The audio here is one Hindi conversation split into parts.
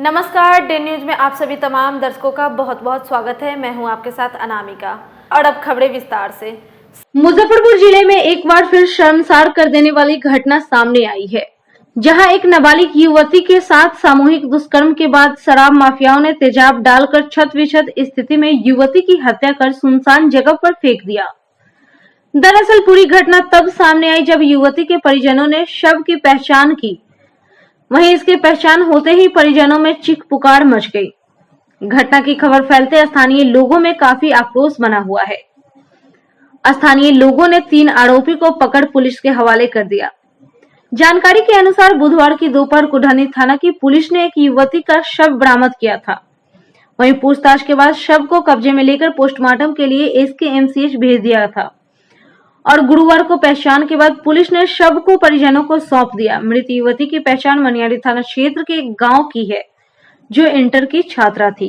नमस्कार, डे न्यूज में आप सभी तमाम दर्शकों का बहुत बहुत स्वागत है। मैं हूं आपके साथ अनामिका और अब खबरें विस्तार से। मुजफ्फरपुर जिले में एक बार फिर शर्मसार कर देने वाली घटना सामने आई है, जहां एक नाबालिग युवती के साथ सामूहिक दुष्कर्म के बाद शराब माफियाओं ने तेजाब डालकर छत विछत स्थिति में युवती की हत्या कर सुनसान जगह पर फेंक दिया। दरअसल पूरी घटना तब सामने आई जब युवती के परिजनों ने शव की पहचान की। वहीं इसकी पहचान होते ही परिजनों में चीख पुकार मच गई। घटना की खबर फैलते स्थानीय लोगों में काफी आक्रोश बना हुआ है। स्थानीय लोगों ने 3 आरोपी को पकड़ पुलिस के हवाले कर दिया। जानकारी के अनुसार बुधवार की दोपहर कुढ़नी थाना की पुलिस ने एक युवती का शव बरामद किया था। वहीं पूछताछ के बाद शव को कब्जे में लेकर पोस्टमार्टम के लिए एसकेएमसीएच भेज दिया था और गुरुवार को पहचान के बाद पुलिस ने शव को परिजनों को सौंप दिया। मृत युवती की पहचान मनियारी थाना क्षेत्र के एक गांव की है, जो इंटर की छात्रा थी।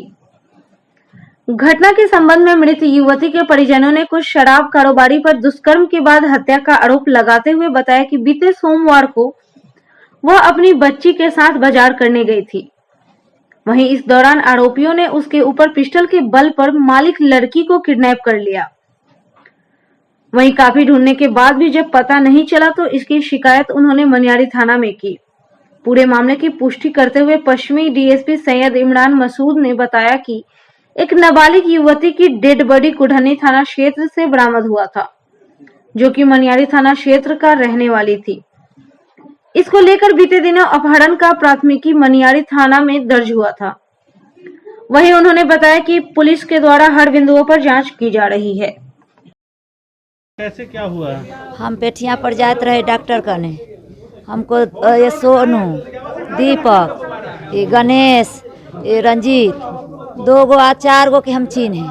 घटना के संबंध में मृत युवती के परिजनों ने कुछ शराब कारोबारी पर दुष्कर्म के बाद हत्या का आरोप लगाते हुए बताया कि बीते सोमवार को वह अपनी बच्ची के साथ बाजार करने गई थी। वहीं इस दौरान आरोपियों ने उसके ऊपर पिस्टल के बल पर मालिक लड़की को किडनैप कर लिया। वहीं काफी ढूंढने के बाद भी जब पता नहीं चला तो इसकी शिकायत उन्होंने मनियारी थाना में की। पूरे मामले की पुष्टि करते हुए पश्चिमी डीएसपी सैयद इमरान मसूद ने बताया कि एक नाबालिग युवती की डेड बॉडी कुढ़नी थाना क्षेत्र से बरामद हुआ था, जो कि मनियारी थाना क्षेत्र का रहने वाली थी। इसको लेकर बीते दिनों अपहरण का प्राथमिकी मनियारी थाना में दर्ज हुआ था। वहीं उन्होंने बताया कि पुलिस के द्वारा हर बिंदुओं पर जांच की जा रही है। कैसे क्या हुआ? हम पेठिया पर जाते रहे डॉक्टर कने। हमको ये सोनू, दीपक, ये गणेश, ये रंजीत 2 गो 4 गो के हम चिन्हे।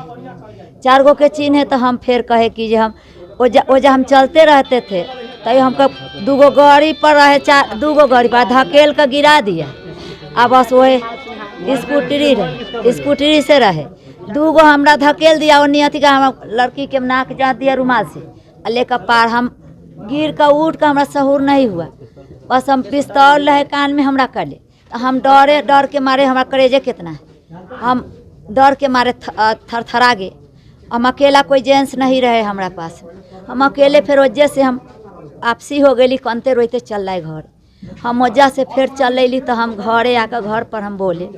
4 गो के चिन्हे तो हम फिर कहे कि हम ओजा हम चलते रहते थे तो हमको 2 गो गाड़ी पर रहे, 2 गो गाड़ी पर धकेल कर गिरा दिया। अब बस वही स्कूटरी से रहे 2 गो हमरा धकेल दिया और नियति का हम लड़की के नाक जा दिया रुमाल से लेकर पार। हम गिर कर उठ कर हमरा सहूर नहीं हुआ। बस हम पिस्तौल रहे कान में हमरा कर ले। हम डर के मारे हमरा करेजे कितना है, हम डर के मारे थरथरा गए। हम अकेला कोई जेंट्स नहीं रहे हमरा पास। हम अकेले फिर वजह से हम आपसी हो गई, कनते रोते चल रहे घर। हम वजह से फिर चल अली तो हम घरे आकर घर पर हम बोले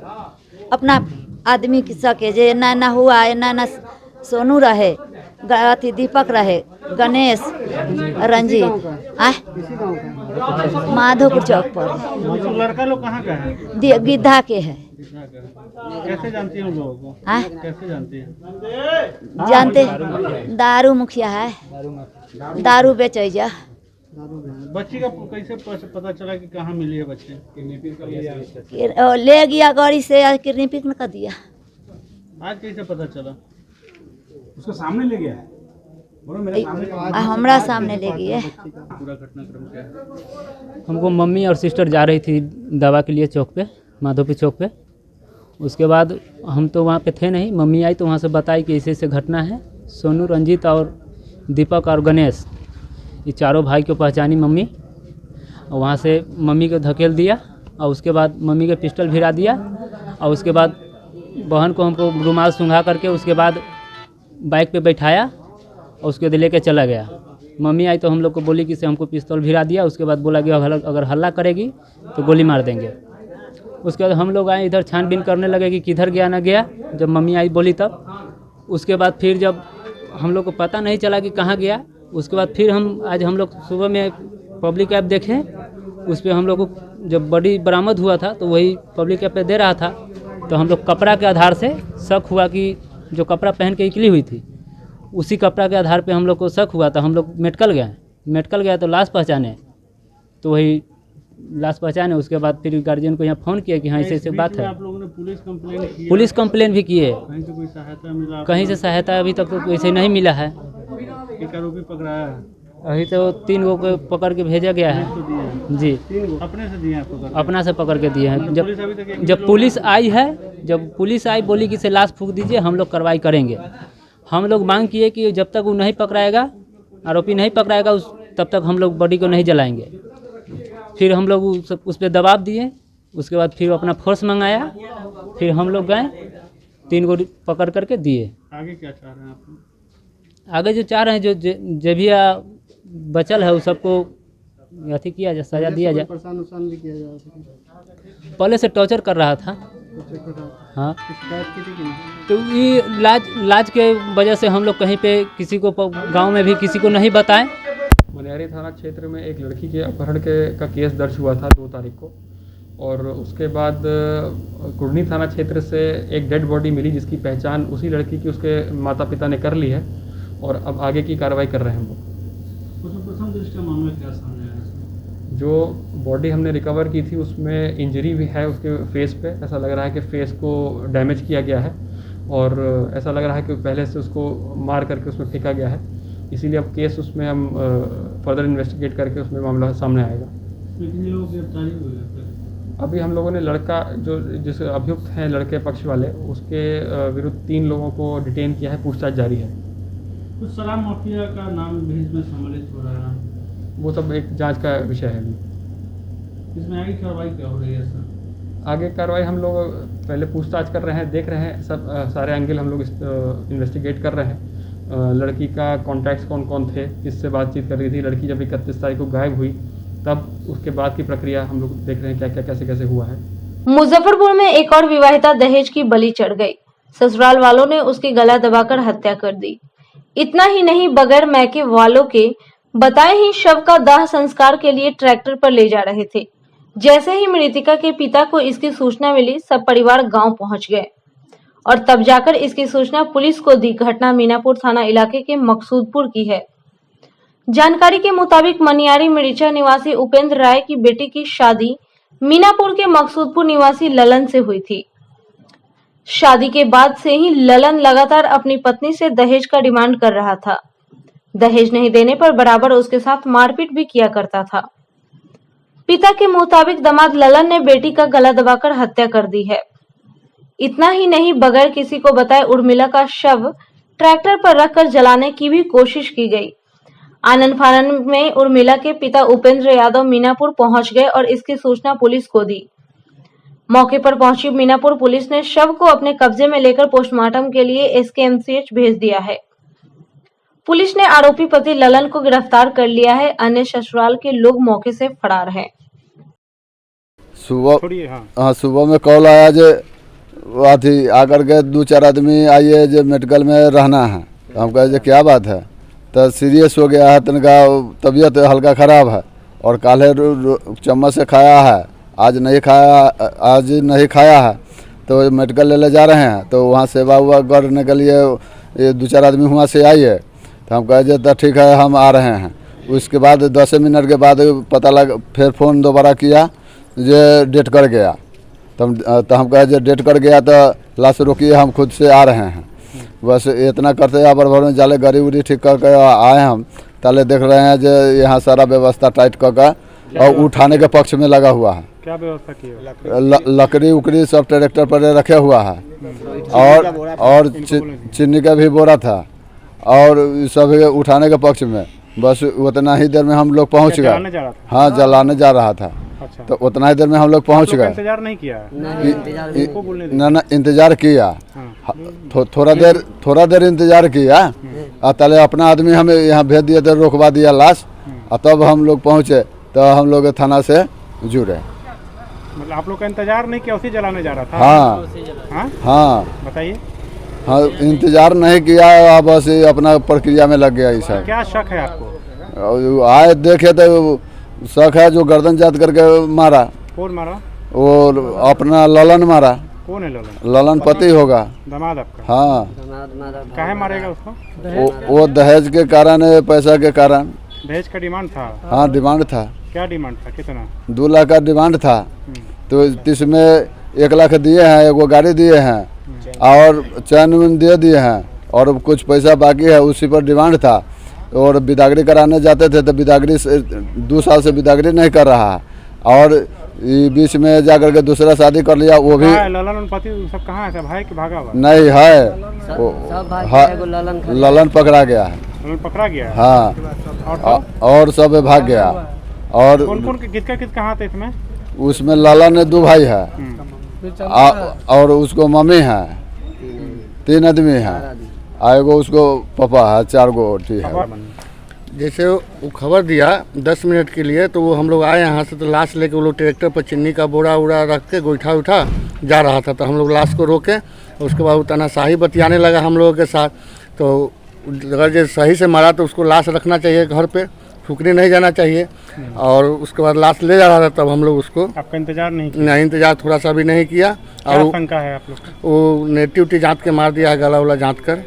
अपना आदमी की सके जे एना ना हुआ, एना ना सोनू रहे, अथी दीपक रहे, गणेश, रंजीत माधोपुर चौक पर। लड़का लोग कहाँ का है? गिद्धा के है। कैसे जानती हैं उन लोगों को? कैसे जानती हैं? जानते दारू मुखिया है, दारू बेचे जा। बच्ची का कैसे पता चला कि कहाँ मिली है बच्ची? ले गया गाड़ी से, किडनैपिंग न कर दिया। आज कैसे पता चला? उसको सामने ले गया है? हमरा सामने ले गई है। पूरा घटनाक्रम क्या है? हमको मम्मी और सिस्टर जा रही थी दवा के लिए चौक पे, माधोपुर चौक पे। उसके बाद हम तो वहाँ पे थे नहीं, मम्मी आई तो वहाँ से बताई कि ऐसे घटना है। सोनू, रंजीत और दीपक और गणेश, ये चारों भाई को पहचानी मम्मी। और वहाँ से मम्मी को धकेल दिया और उसके बाद मम्मी के पिस्टल भिरा दिया और उसके बाद बहन को हमको रुमाल सूंघा करके उसके बाद बाइक पे बैठाया और उसके बाद लेके चला गया। मम्मी आई तो हम लोग को बोली कि से हमको पिस्तौल भिरा दिया। उसके बाद बोला कि अगर हल्ला करेगी तो गोली मार देंगे। उसके बाद हम लोग आए इधर छानबीन करने लगे कि किधर गया ना गया। जब मम्मी आई बोली तब उसके बाद फिर जब हम लोग को पता नहीं चला कि कहाँ गया, उसके बाद फिर आज हम लोग सुबह में पब्लिक ऐप देखे, उस पर हम लोग को जब बॉडी बरामद हुआ था तो वही पब्लिक ऐप पे दे रहा था। तो हम लोग कपड़ा के आधार से शक हुआ कि जो कपड़ा पहन के निकली हुई थी उसी कपड़ा के आधार पे हम लोग को शक हुआ था। हम लोग मेडिकल गए तो लाश पहचाने, तो वही लाश पहचाने। उसके बाद फिर गार्जियन को यहाँ फ़ोन किया कि हाँ ऐसे बात है। आप लोगों ने पुलिस कंप्लेन भी किए। कहीं से कोई सहायता मिला? कहीं से सहायता अभी तक तो वैसे नहीं मिला है। एक आरोपी पकड़ाया है? अभी तो 3 गो को पकड़ के भेजा गया है जी। 3 गो अपने से दिए हैं? अपना से पकड़ के दिए हैं। जब पुलिस आई बोली कि से लाश फूंक दीजिए, हम लोग कार्रवाई करेंगे। हम लोग मांग किए कि जब तक वो नहीं पकड़ाएगा, आरोपी नहीं पकड़ाएगा, तब तक हम लोग बॉडी को नहीं जलाएंगे। फिर हम लोग उस पर दबाव दिए उसके बाद फिर अपना फोर्स मंगाया, फिर हम लोग गए 3 गो पकड़ करके दिए। आगे क्या चाह रहे हैं आप? आगे जो चाह रहे हैं, जो भी बचल है उस सबको अथी किया जाए, सजा दिया जाए। परेशान नुकसान भी किया जा सके। पहले से टॉर्चर कर रहा था। हाँ, शिकायत की थी कि नहीं? तो ये लाज के वजह से हम लोग कहीं पे किसी को गांव में भी किसी को नहीं बताएं। मनियारी थाना क्षेत्र में एक लड़की के अपहरण का केस दर्ज हुआ था 2 तारीख को, और उसके बाद कुर्नी थाना क्षेत्र से एक डेड बॉडी मिली जिसकी पहचान उसी लड़की की उसके माता पिता ने कर ली है, और अब आगे की कार्रवाई कर रहे हैं वो। प्रथम दृष्टया मामला क्या सामने आया? जो बॉडी हमने रिकवर की थी उसमें इंजरी भी है उसके फेस पे। ऐसा लग रहा है कि फेस को डैमेज किया गया है, और ऐसा लग रहा है कि पहले से उसको मार करके उसमें फेंका गया है। इसीलिए अब केस उसमें हम फर्दर इन्वेस्टिगेट करके उसमें मामला सामने आएगा। कितने लोगों की गिरफ्तारी हुई है? अभी हम लोगों ने लड़का जिस अभियुक्त हैं लड़के पक्ष वाले, उसके विरुद्ध 3 लोगों को डिटेन किया है, पूछताछ जारी है। कुछ शराब माफिया का नाम भी इसमें सम्मिलित हो रहा है, वो सब एक जांच का विषय है अभी। इसमें आगे कार्रवाई क्या हो रही है सर? आगे कार्रवाई हम लोग पहले पूछताछ कर रहे हैं, देख रहे हैं सब सारे एंगल हम लोग इन्वेस्टिगेट कर रहे हैं। लड़की का कॉन्टैक्ट्स कौन कौन थे, किससे बातचीत कर रही थी। लड़की जब 31 तारीख को गायब हुई तब उसके बाद की प्रक्रिया हम लोग देख रहे हैं, क्या क्या कैसे कैसे हुआ है। मुजफ्फरपुर में एक और विवाहिता दहेज की बलि चढ़ गई। ससुराल वालों ने उसकी गला दबाकर हत्या कर दी। इतना ही नहीं, बगैर मैके वालों के बताए ही शव का दाह संस्कार के लिए ट्रैक्टर पर ले जा रहे थे। जैसे ही मृतिका के पिता को इसकी सूचना मिली, सब परिवार गांव पहुंच गए और तब जाकर इसकी सूचना पुलिस को दी। घटना मीनापुर थाना इलाके के मकसूदपुर की है। जानकारी के मुताबिक मनियारी मिर्चा निवासी उपेंद्र राय की बेटी की शादी मीनापुर के मकसूदपुर निवासी ललन से हुई थी। शादी के बाद से ही ललन लगातार अपनी पत्नी से दहेज का डिमांड कर रहा था। दहेज नहीं देने पर बराबर उसके साथ मारपीट भी किया करता था। पिता के मुताबिक दामाद ललन ने बेटी का गला दबाकर हत्या कर दी है। इतना ही नहीं, बगैर किसी को बताए उर्मिला का शव ट्रैक्टर पर रखकर जलाने की भी कोशिश की गई। आनन फानन में उर्मिला के पिता उपेंद्र यादव मीनापुर पहुंच गए और इसकी सूचना पुलिस को दी। मौके पर पहुंची मीनापुर पुलिस ने शव को अपने कब्जे में लेकर पोस्टमार्टम के लिए एसकेएमसीएच भेज दिया है। पुलिस ने आरोपी पति ललन को गिरफ्तार कर लिया है। अन्य ससुराल के लोग मौके से फरार हैं। सुबह में कॉल आया जे अथी आकर के 2-4 आदमी आइए जो मेडिकल में रहना है। हम कहे क्या बात है, तो सीरियस हो गया है, तनका तबीयत हल्का ख़राब है और काले चम्मच से खाया है, आज नहीं खाया है, तो मेडिकल ले जा रहे हैं। तो वहाँ सेवा हुआ करने के लिए ये 2-4 आदमी वहाँ से आइए। तो हम कहे तो ठीक है हम आ रहे हैं। उसके बाद 10 मिनट के बाद पता लगा, फिर फ़ोन दोबारा किया जो डेट कर गया। तो हम कहे डेट कर गया तो लाश रोकिए, हम खुद से आ रहे हैं। बस इतना करते आप भर में जाले गाड़ी उड़ी ठीक करके आए हम। ताले देख रहे हैं जो यहाँ सारा व्यवस्था टाइट करके और उठाने के पक्ष में लगा हुआ है। क्या व्यवस्था की है? लकड़ी उकड़ी सब ट्रैक्टर पर रखे हुआ है, और चीनी का भी बोरा था, और सब उठाने के पक्ष में। बस उतना ही देर में हम लोग पहुँच गए। हाँ, जलाने जा रहा था। अच्छा। तो उतना ही देर में हम लोग पहुँच गए। इंतजार नहीं किया? ना इंतजार किया। थोड़ा देर इंतजार किया, तले अपना आदमी हमें यहाँ भेज दिया, तो रोकवा दिया लाश। तब हम लोग पहुँचे तो हम लोग थाना से जुड़े। मतलब आप लोग का इंतजार नहीं किया, उसी जलाने जा रहा था? हाँ हाँ बताइए। हाँ, इंतजार नहीं किया, बस अपना प्रक्रिया में लग गया। ऐसा क्या शक है आपको? आए देखे तो शक है, जो गर्दन जात करके मारा। कौन मारा? वो अपना ललन मारा। कौन है ललन? ललन पति होगा, दामाद आपका? हाँ। काहे मारेगा उसको? वो दहेज के कारण, पैसा के कारण। दहेज का डिमांड था? हाँ, डिमांड था। क्या डिमांड था? कितना? 2 लाख का डिमांड था। तो इसमें 1 लाख दिए हैं, 1 गाड़ी दिए हैं, और चैन दे दिए हैं, और कुछ पैसा बाकी है, उसी पर डिमांड था। और बिदागरी कराने जाते थे तो बिदागरी 2 साल से बिदागरी नहीं कर रहा है, और बीच में जाकर के दूसरा शादी कर लिया। वो भी ललन पति सब कहाँ है? भाई के भागा हुआ? नहीं है, ललन पकड़ा गया है। ललन पकड़ा गया है? हाँ, और सब भाग गया। और कौन किसका हाथ है इसमें? उसमें लाला ने 2 भाई है और उसको मम्मी है, 3 आदमी है, एगो उसको पापा है, 4 गो ठीक है। जैसे वो खबर दिया 10 मिनट के लिए, तो वो हम लोग आए यहाँ से, तो लाश लेके वो लोग ट्रैक्टर पर चीनी का बोरा उड़ा रख के गोईठा उठा जा रहा था। तो हम लोग लाश को रोके, उसके बाद वो तानाशाही बतियाने लगा हम लोगों के साथ। तो अगर जो सही से मारा तो उसको लाश रखना चाहिए घर पे, फूकने नहीं जाना चाहिए। और उसके बाद लाश ले जा रहा था, तब हम लोग उसको आपका इंतजार नहीं किया? नहीं, इंतजार थोड़ा सा भी नहीं किया। और शंका है आप लोग? वो नेटिविटी जाँच के मार दिया है, गला उला जाँच कर।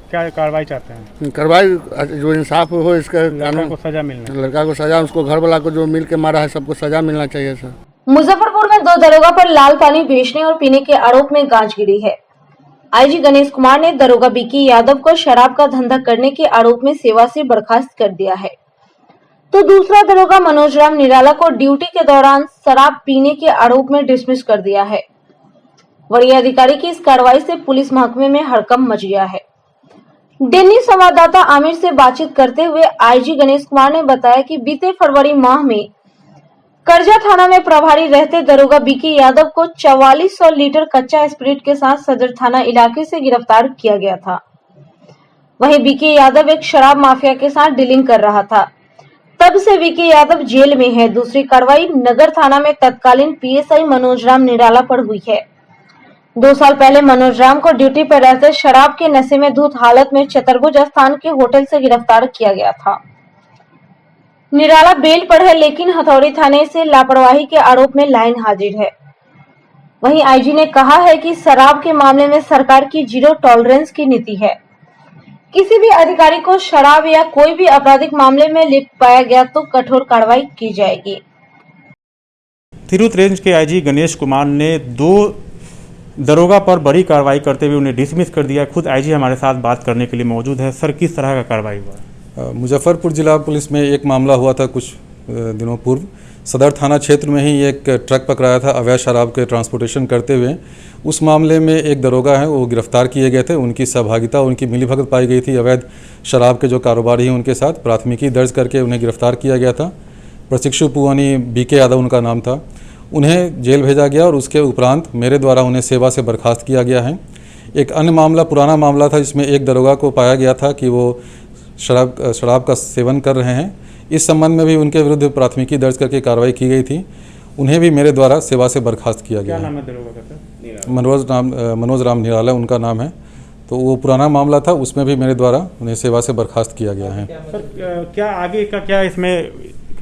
क्या कार्रवाई चाहते हैं? कार्रवाई जो इंसाफ हो, इसका लड़का को सजा मिलना, लड़का को सजा, उसको घर वाला को जो मिल के मारा है सबको सजा मिलना चाहिए सर। मुजफ्फरपुर में 2 दरोगा पर लाल पानी बेचने और पीने के आरोप में गांज गिरी है। आईजी गणेश कुमार ने दरोगा बीके यादव को शराब का धंधा करने के आरोप में सेवा से बर्खास्त कर दिया है, तो दूसरा दरोगा मनोज राम निराला को ड्यूटी के दौरान शराब पीने के आरोप में डिसमिस कर दिया है। वरीय अधिकारी की इस कार्रवाई से पुलिस महकमे में हड़कंप मच गया है। दिल्ली संवाददाता आमिर से बातचीत करते हुए आईजी गणेश कुमार ने बताया कि बीते फरवरी माह में करजा थाना में प्रभारी रहते दरोगा बीके यादव को 4400 लीटर कच्चा स्प्रिट के साथ सदर थाना इलाके से गिरफ्तार किया गया था। वहीं बीके यादव एक शराब माफिया के साथ डीलिंग कर रहा था, तब से बीके यादव जेल में है। दूसरी कार्रवाई नगर थाना में तत्कालीन पीएसआई मनोज राम निराला पर हुई है। 2 साल पहले मनोज राम को ड्यूटी पर रहते शराब के नशे में धुत हालत में चतुर्भुज स्थान के होटल से गिरफ्तार किया गया था। निराला बेल पर है, लेकिन हथौड़ी थाने से लापरवाही के आरोप में लाइन हाजिर है। वहीं आईजी ने कहा है कि शराब के मामले में सरकार की 0 टॉलरेंस की नीति है। किसी भी अधिकारी को शराब या कोई भी आपराधिक मामले में लिप्त पाया गया तो कठोर कार्रवाई की जाएगी। तिरहुत रेंज के आईजी गणेश कुमार ने 2 दरोगा पर बड़ी कार्रवाई करते हुए उन्हें डिसमिस कर दिया। खुद आईजी हमारे साथ बात करने के लिए मौजूद है। सर, किस तरह का कार्रवाई हुआ? मुजफ्फरपुर जिला पुलिस में एक मामला हुआ था कुछ दिनों पूर्व। सदर थाना क्षेत्र में ही एक ट्रक पकड़ाया था अवैध शराब के ट्रांसपोर्टेशन करते हुए। उस मामले में एक दरोगा है, वो गिरफ्तार किए गए थे। उनकी सहभागिता, उनकी मिलीभगत पाई गई थी अवैध शराब के जो कारोबारी हैं उनके साथ। प्राथमिकी दर्ज करके उन्हें गिरफ्तार किया गया था। प्रशिक्षु पुआनी बीके यादव उनका नाम था। उन्हें जेल भेजा गया और उसके उपरांत मेरे द्वारा उन्हें सेवा से बर्खास्त किया गया है। एक अन्य मामला, पुराना मामला था, जिसमें एक दरोगा को पाया गया था कि वो शराब का सेवन कर रहे हैं। इस संबंध में भी उनके विरुद्ध प्राथमिकी दर्ज करके कार्रवाई की गई थी। उन्हें भी मेरे द्वारा सेवा से बर्खास्त किया गया है। क्या नाम है दरोगा का? मनोज राम निराला उनका नाम है। तो वो पुराना मामला था, उसमें भी मेरे द्वारा उन्हें सेवा से बर्खास्त किया गया है। सर, क्या आगे का क्या इसमें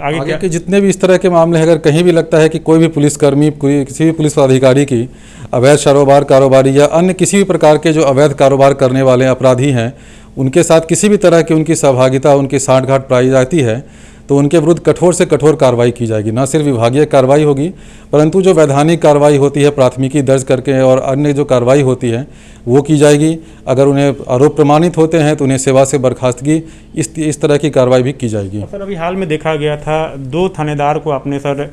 आगे के जितने भी इस तरह के मामले हैं, अगर कहीं भी लगता है कि कोई भी पुलिसकर्मी, किसी भी पुलिस अधिकारी की अवैध कारोबारी या अन्य किसी भी प्रकार के जो अवैध कारोबार करने वाले अपराधी हैं, उनके साथ किसी भी तरह की उनकी सहभागिता, उनकी साठगांठ पाई जाती है, तो उनके विरुद्ध कठोर से कठोर कार्रवाई की जाएगी। न सिर्फ विभागीय कार्रवाई होगी, परंतु जो वैधानिक कार्रवाई होती है प्राथमिकी दर्ज करके और अन्य जो कार्रवाई होती है वो की जाएगी। अगर उन्हें आरोप प्रमाणित होते हैं तो उन्हें सेवा से बर्खास्तगी इस तरह की कार्रवाई भी की जाएगी। सर, अभी हाल में देखा गया था 2 थानेदार को आपने सर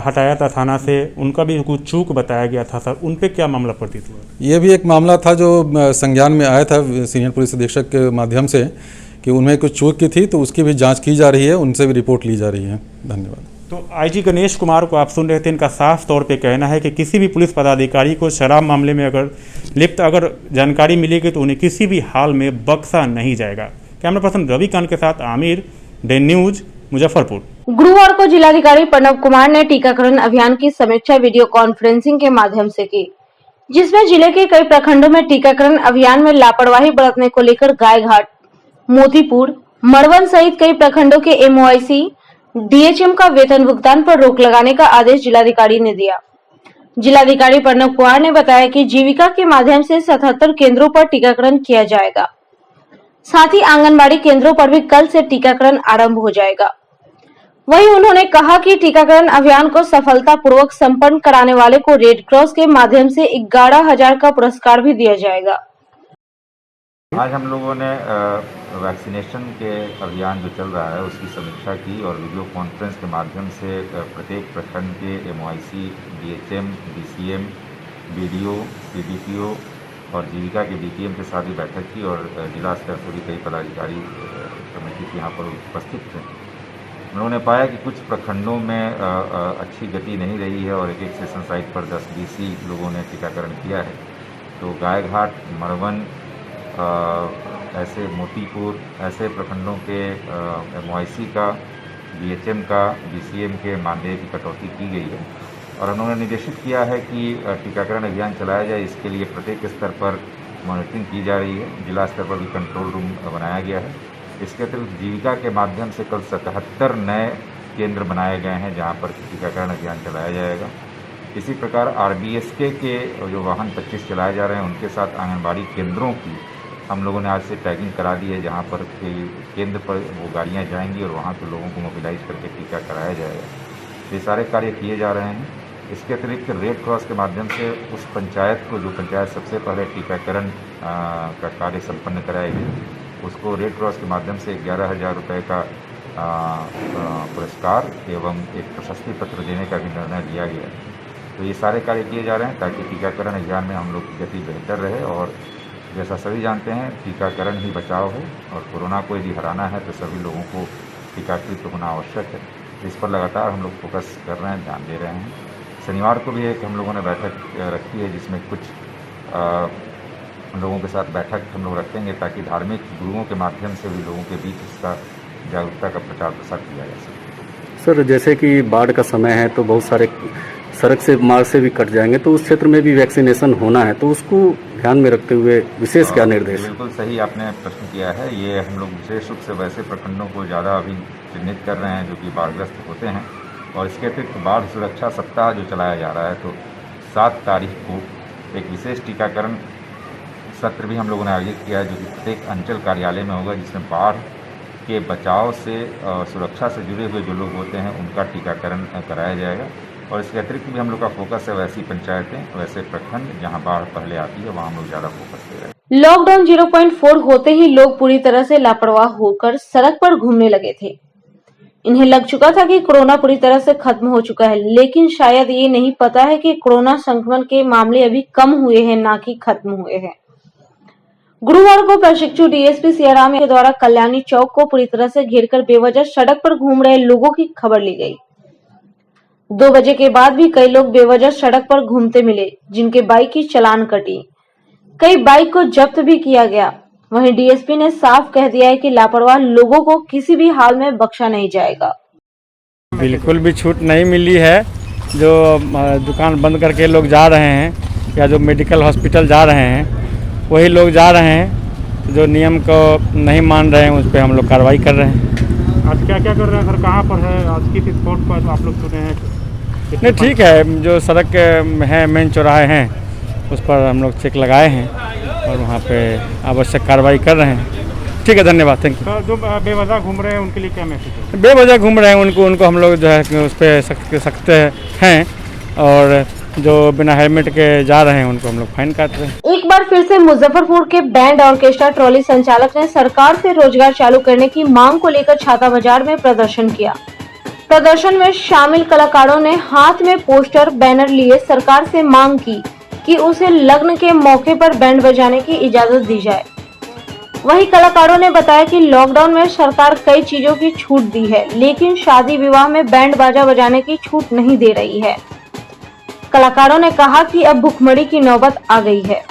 हटाया था थाना से, उनका भी कुछ चूक बताया गया था। सर, उन पे क्या मामला प्रतीत हुआ? ये भी एक मामला था जो संज्ञान में आया था सीनियर पुलिस अधीक्षक के माध्यम से कि उनमें कुछ चूक की थी, तो उसकी भी जांच की जा रही है, उनसे भी रिपोर्ट ली जा रही है। धन्यवाद। तो आईजी गणेश कुमार को आप सुन रहे थे, इनका साफ तौर पे कहना है कि किसी भी पुलिस पदाधिकारी को शराब मामले में अगर जानकारी मिलेगी तो उन्हें किसी भी हाल में बख्शा नहीं जाएगा। कैमरा पर्सन रविकांत के साथ आमिर, डे न्यूज, मुजफ्फरपुर। गुरुवार को जिलाधिकारी प्रणव कुमार ने टीकाकरण अभियान की समीक्षा वीडियो कॉन्फ्रेंसिंग के माध्यम से की, जिसमें जिले के कई प्रखंडों में टीकाकरण अभियान में लापरवाही बरतने को लेकर गायघाट, मोतीपुर, मड़वन सहित कई प्रखंडों के एमओआईसी, डीएचएम का वेतन भुगतान पर रोक लगाने का आदेश जिलाधिकारी ने दिया। जिलाधिकारी प्रणव कुमार ने बताया कि जीविका के माध्यम से 77 केंद्रों पर टीकाकरण किया जाएगा। साथ ही आंगनबाड़ी केंद्रों पर भी कल से टीकाकरण आरंभ हो जाएगा। वहीं उन्होंने कहा कि टीकाकरण अभियान को सफलतापूर्वक संपन्न कराने वाले को रेड क्रॉस के माध्यम से 11,000 का पुरस्कार भी दिया जाएगा। आज हम लोगों ने वैक्सीनेशन के अभियान जो चल रहा है उसकी समीक्षा की और वीडियो कॉन्फ्रेंस के माध्यम से प्रत्येक प्रखंड के MOIC, DHM, DCM, BDO, CDPO और जीविका के डीटीएम के साथ भी बैठक की और जिला स्तर से भी कई पदाधिकारी कमेटी के यहाँ पर उपस्थित थे। उन्होंने पाया कि कुछ प्रखंडों में अच्छी गति नहीं रही है और एक सेशन साइट पर 10-20 ही लोगों ने टीकाकरण किया है। तो गायघाट, मरवन, ऐसे मोतीपुर, ऐसे प्रखंडों के MOIC का, BHM का, BCM के मानदेय की कटौती की गई है और उन्होंने निर्देशित किया है कि टीकाकरण अभियान चलाया जाए। इसके लिए प्रत्येक स्तर पर मॉनिटरिंग की जा रही है। जिला स्तर पर भी कंट्रोल रूम बनाया गया है। इसके अतिरिक्त जीविका के माध्यम से कल 77 नए केंद्र बनाए गए हैं जहां पर टीकाकरण अभियान चलाया जाएगा। इसी प्रकार RBSK के जो वाहन 25 चलाए जा रहे हैं उनके साथ आंगनबाड़ी केंद्रों की हम लोगों ने आज से टैगिंग करा दी है, जहां पर केंद्र पर वो गाड़ियां जाएंगी और वहां के लोगों को मोबिलाइज करके टीका कराया जाएगा। ये सारे कार्य किए जा रहे हैं। इसके अतिरिक्त रेड क्रॉस के माध्यम से उस पंचायत को, जो पंचायत सबसे पहले टीकाकरण का कार्य संपन्न कराएगी, उसको रेड क्रॉस के माध्यम से 11,000 रुपये का पुरस्कार एवं एक प्रशस्ति पत्र देने का भी निर्णय लिया गया है। तो ये सारे कार्य किए जा रहे हैं ताकि टीकाकरण अभियान में हम लोग की गति बेहतर रहे और जैसा सभी जानते हैं टीकाकरण ही बचाव है और कोरोना को यदि हराना है तो सभी लोगों को टीकाकृत होना आवश्यक है। इस पर लगातार हम लोग फोकस कर रहे हैं, ध्यान दे रहे हैं। शनिवार को भी एक हम लोगों ने बैठक रखी है जिसमें कुछ लोगों के साथ बैठक हम लोग रखेंगे ताकि धार्मिक गुरुओं के माध्यम से भी लोगों के बीच इसका जागरूकता का प्रचार प्रसार किया जा सके। सर, जैसे कि बाढ़ का समय है तो बहुत सारे सड़क से मार्ग से भी कट जाएंगे, तो उस क्षेत्र में भी वैक्सीनेशन होना है, तो उसको ध्यान में रखते हुए विशेष क्या निर्देश? बिल्कुल सही आपने प्रश्न किया है। ये हम लोग विशेष रूप से वैसे प्रखंडों को ज़्यादा अभी चिन्हित कर रहे हैं जो कि बाढ़ग्रस्त होते हैं और इसके अतिरिक्त बाढ़ सुरक्षा सप्ताह जो चलाया जा रहा है, तो 7 तारीख को एक विशेष टीकाकरण सत्र भी हम लोगों ने आयोजित किया है जो कि प्रत्येक अंचल कार्यालय में होगा, जिसमें बाढ़ के बचाव से सुरक्षा से जुड़े हुए जो लोग होते हैं उनका टीकाकरण कराया जाएगा। और इसके अतिरिक्त भी हम लोग का फोकस है वैसी पंचायतें, वैसे प्रखंड जहां बाढ़ पहले आती है वहां हम लोग ज़्यादा फोकस दे रहे हैं। लॉकडाउन 0.4 होते ही लोग पूरी तरह से लापरवाह होकर सड़क पर घूमने लगे थे। इन्हें लग चुका था कि कोरोना पूरी तरह से खत्म हो चुका है, लेकिन शायद ये नहीं पता है कि कोरोना संक्रमण के मामले अभी कम हुए हैं, ना कि खत्म हुए हैं। गुरुवार को प्रशिक्षु DSP सियाराम के द्वारा कल्याणी चौक को पूरी तरह से घेरकर बेवजह सड़क पर घूम रहे लोगों की खबर ली गई। 2 बजे के बाद भी कई लोग बेवजह सड़क पर घूमते मिले, जिनके बाइक की चालान कटी। कई बाइक को जब्त भी किया गया। वहीं DSP ने साफ कह दिया है कि लापरवाह लोगों को किसी भी हाल में बख्शा नहीं जाएगा। बिल्कुल भी छूट नहीं मिली है। जो दुकान बंद करके लोग जा रहे हैं या जो मेडिकल हॉस्पिटल जा रहे हैं वही लोग जा रहे हैं, जो नियम को नहीं मान रहे हैं उस पर हम लोग कार्रवाई कर रहे हैं। आज क्या क्या कर रहे हैं सर, कहाँ पर है आज किस स्पॉट पर आप लोग सुने हैं? नहीं, ठीक है, जो सड़क है मेन चौराहे हैं उस पर हम लोग चेक लगाए हैं और वहाँ पे आवश्यक कार्रवाई कर रहे हैं। ठीक है, धन्यवाद, थैंक यू। जो बेवजह घूम रहे हैं उनके लिए क्या मैसेज है? बेवजह घूम रहे हैं उनको हम लोग जो है उस पर सख्त हैं और जो बिना हेलमेट के जा रहे हैं उनको हम लोग फाइन काट रहे हैं। एक बार फिर से मुजफ्फरपुर के बैंड ऑर्केस्ट्रा ट्रॉली संचालक ने सरकार से रोजगार चालू करने की मांग को लेकर छाता बाजार में प्रदर्शन किया। प्रदर्शन में शामिल कलाकारों ने हाथ में पोस्टर बैनर लिए सरकार से मांग की कि उसे लग्न के मौके पर बैंड बजाने की इजाजत दी जाए। वहीं कलाकारों ने बताया कि लॉकडाउन में सरकार कई चीजों की छूट दी है, लेकिन शादी विवाह में बैंड बाजा बजाने की छूट नहीं दे रही है। कलाकारों ने कहा कि अब भुखमरी की नौबत आ गई है।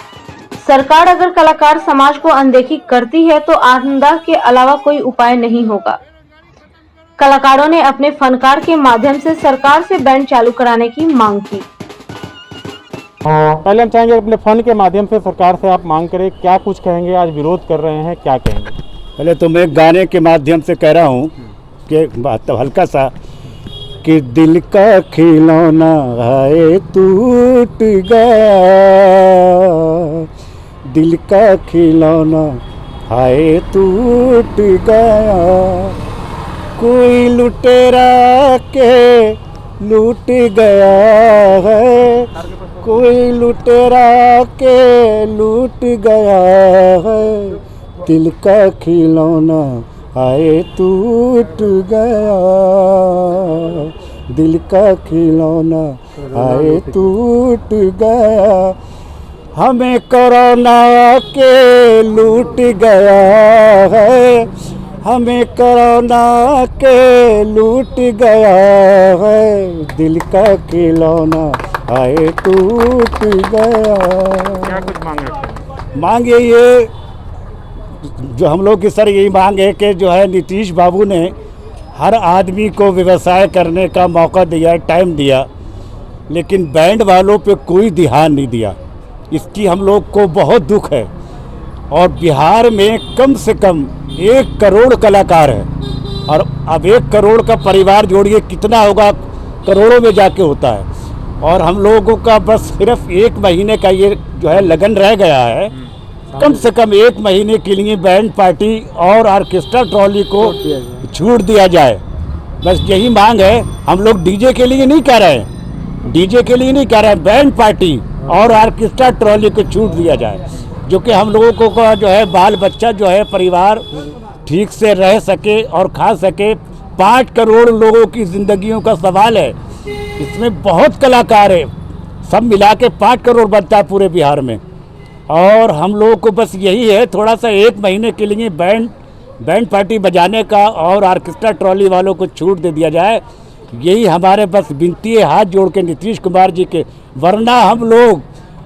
सरकार अगर कलाकार समाज को अनदेखी करती है तो आत्मदाह के अलावा कोई उपाय नहीं होगा। कलाकारों ने अपने फनकार के माध्यम से सरकार से बैंड चालू कराने की मांग की। पहले हम चाहेंगे अपने फन के माध्यम से सरकार से आप मांग करें, क्या कुछ कहेंगे? आज विरोध कर रहे हैं, क्या कहेंगे? पहले तो मैं गाने के माध्यम से कह रहा हूँ कि बात हल्का सा कि दिल का खिलौना है टूट गया, दिल का खिलौना है टूट गया, कोई लुटेरा के लूट गया है, कोई लुटेरा के लूट गया है, दिल का खिलौना आए टूट गया, दिल का खिलौना आए टूट गया, हमें कोरोना के लूट गया है, हमें कोरोना के लूट गया है, दिल का खिलौना आए टूट गया। क्या कुछ मांग रखते हैं? मांगे ये जो हम लोग की सर यही मांग है कि जो है नीतीश बाबू ने हर आदमी को व्यवसाय करने का मौका दिया, टाइम दिया, लेकिन बैंड वालों पे कोई ध्यान नहीं दिया। इसकी हम लोग को बहुत दुख है। और बिहार में कम से कम 1 करोड़ कलाकार है, और अब 1 करोड़ का परिवार जोड़िए कितना होगा, करोड़ों में जाके होता है। और हम लोगों का बस सिर्फ 1 महीने का ये जो है लगन रह गया है। कम से कम 1 महीने के लिए बैंड पार्टी और ऑर्केस्ट्रा ट्रॉली को छूट दिया जाए, बस यही मांग है। हम लोग डीजे के लिए नहीं कह रहे हैं, डीजे के लिए नहीं कह रहे हैं, बैंड पार्टी और ऑर्केस्ट्रा ट्रॉली को छूट दिया जाए, जो कि हम लोगों को का जो है बाल बच्चा जो है परिवार ठीक से रह सके और खा सके। 5 करोड़ लोगों की ज़िंदगियों का सवाल है, इसमें बहुत कलाकार है, सब मिला के 5 करोड़ बनता है पूरे बिहार में। और हम लोगों को बस यही है, थोड़ा सा 1 महीने के लिए बैंड पार्टी बजाने का और ऑर्केस्ट्रा ट्रॉली वालों को छूट दे दिया जाए। यही हमारे बस विनती है हाथ जोड़ के नीतीश कुमार जी के, वरना हम लोग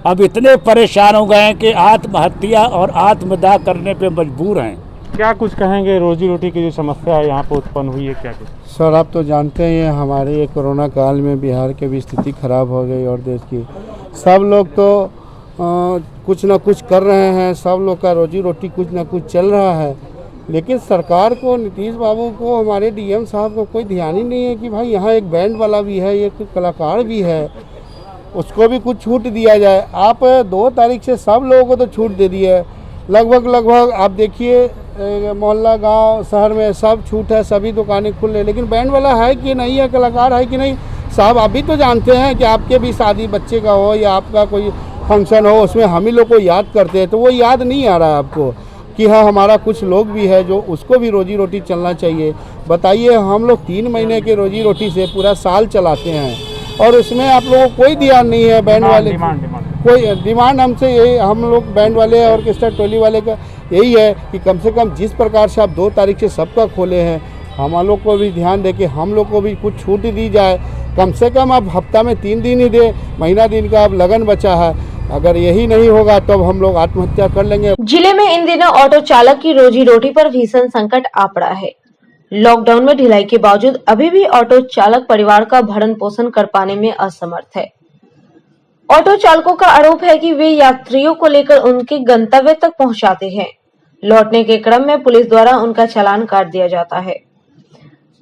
अब इतने परेशान हो गए हैं कि आत्महत्या और आत्मदाह करने पे मजबूर हैं। क्या कुछ कहेंगे, रोजी रोटी की जो समस्या है यहाँ पर उत्पन्न हुई है, क्या कुछ? सर आप तो जानते हैं हमारे ये कोरोना काल में बिहार की भी स्थिति खराब हो गई और देश की। सब लोग तो कुछ ना कुछ कर रहे हैं, सब लोग का रोजी रोटी कुछ ना कुछ चल रहा है, लेकिन सरकार को, नीतीश बाबू को, हमारे डीएम साहब को कोई ध्यान ही नहीं है कि भाई यहाँ एक बैंड वाला भी है, एक कलाकार भी है, उसको भी कुछ छूट दिया जाए। आप 2 तारीख से सब लोगों को तो छूट दे दी है, लगभग आप देखिए मोहल्ला गांव शहर में सब छूट है, सभी दुकानें खुल रही, लेकिन बैंड वाला है कि नहीं है, कलाकार है कि नहीं। साहब अभी तो जानते हैं कि आपके भी शादी बच्चे का हो या आपका कोई फंक्शन हो, उसमें हम ही लोग को याद करते हैं, तो वो याद नहीं आ रहा है आपको कि हाँ हमारा कुछ लोग भी है जो उसको भी रोजी रोटी चलना चाहिए। बताइए, हम लोग 3 महीने के रोजी रोटी से पूरा साल चलाते हैं और उसमें आप लोगों को कोई ध्यान नहीं है। बैंड वाले कोई डिमांड हमसे यही, हम लोग बैंड वाले और ऑर्केस्ट्रा टोली वाले का यही है कि कम से कम जिस प्रकार से आप 2 तारीख से सबका खोले हैं, हम लोग को भी ध्यान दे के हम लोग को भी कुछ छूट दी जाए। कम से कम आप हफ्ता में 3 दिन ही दे, महीना दिन का अब लगन बचा है। अगर यही नहीं होगा तो हम लोग आत्महत्या कर लेंगे। जिले में इन दिनों ऑटो चालक की रोजी रोटी पर भीषण संकट आ पड़ा है। लॉकडाउन में ढिलाई के बावजूद अभी भी ऑटो चालक परिवार का भरण पोषण कर पाने में असमर्थ है। ऑटो चालकों का आरोप है कि वे यात्रियों को लेकर उनके गंतव्य तक पहुंचाते हैं, लौटने के क्रम में पुलिस द्वारा उनका चालान काट दिया जाता है।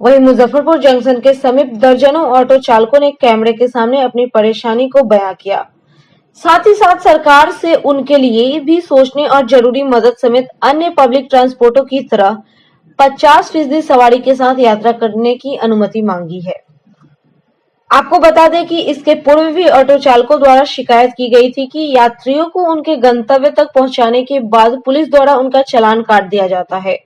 वहीं मुजफ्फरपुर जंक्शन के समीप दर्जनों ऑटो चालकों ने कैमरे के सामने अपनी परेशानी को बयां किया। साथ ही साथ सरकार से उनके लिए भी सोचने और जरूरी मदद समेत अन्य पब्लिक ट्रांसपोर्टों की तरह 50% सवारी के साथ यात्रा करने की अनुमति मांगी है। आपको बता दें कि इसके पूर्व भी ऑटो चालकों द्वारा शिकायत की गई थी कि यात्रियों को उनके गंतव्य तक पहुंचाने के बाद पुलिस द्वारा उनका चालान काट दिया जाता है,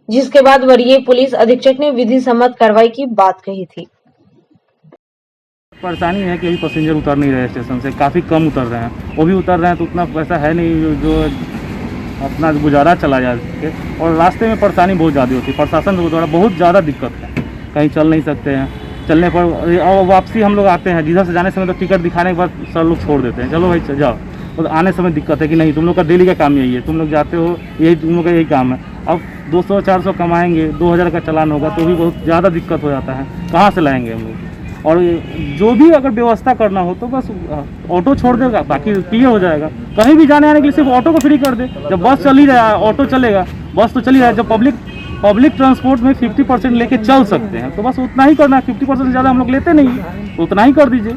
जिसके बाद वरीय पुलिस अधीक्षक ने विधि सम्मत कार्रवाई की बात कही थी। परेशानी है कि अभी पैसेंजर उतर नहीं रहे स्टेशन से, काफ़ी कम उतर रहे हैं, वो भी उतर रहे हैं तो उतना पैसा है नहीं जो अपना गुजारा चला जा सके, और रास्ते में परेशानी बहुत ज़्यादा होती है। प्रशासन द्वारा बहुत ज़्यादा दिक्कत है, कहीं चल नहीं सकते हैं, चलने पर और वापसी हम लोग आते हैं जिधर से जाने समय तो टिकट दिखाने के बाद सर लोग छोड़ देते हैं, चलो भाई जाओ, तो आने समय दिक्कत है कि नहीं तुम लोग का डेली का काम यही है, तुम लोग जाते हो यही तुम लोग का यही काम है। अब 200-400 कमाएंगे, 2000 का चालान होगा तो भी बहुत ज़्यादा दिक्कत हो जाता है, कहाँ से लाएंगे हम लोग। और जो भी अगर व्यवस्था करना हो तो बस ऑटो छोड़ देगा, बाकी क्लियर हो जाएगा। कहीं भी जाने आने के लिए सिर्फ ऑटो को फ्री कर दे, जब बस चल ही रहा है ऑटो चलेगा, बस तो चल ही रहा है। जब पब्लिक ट्रांसपोर्ट में 50% लेके चल सकते हैं तो बस उतना ही करना है, 50% से ज़्यादा हम लोग लेते नहीं, तो उतना ही कर दीजिए।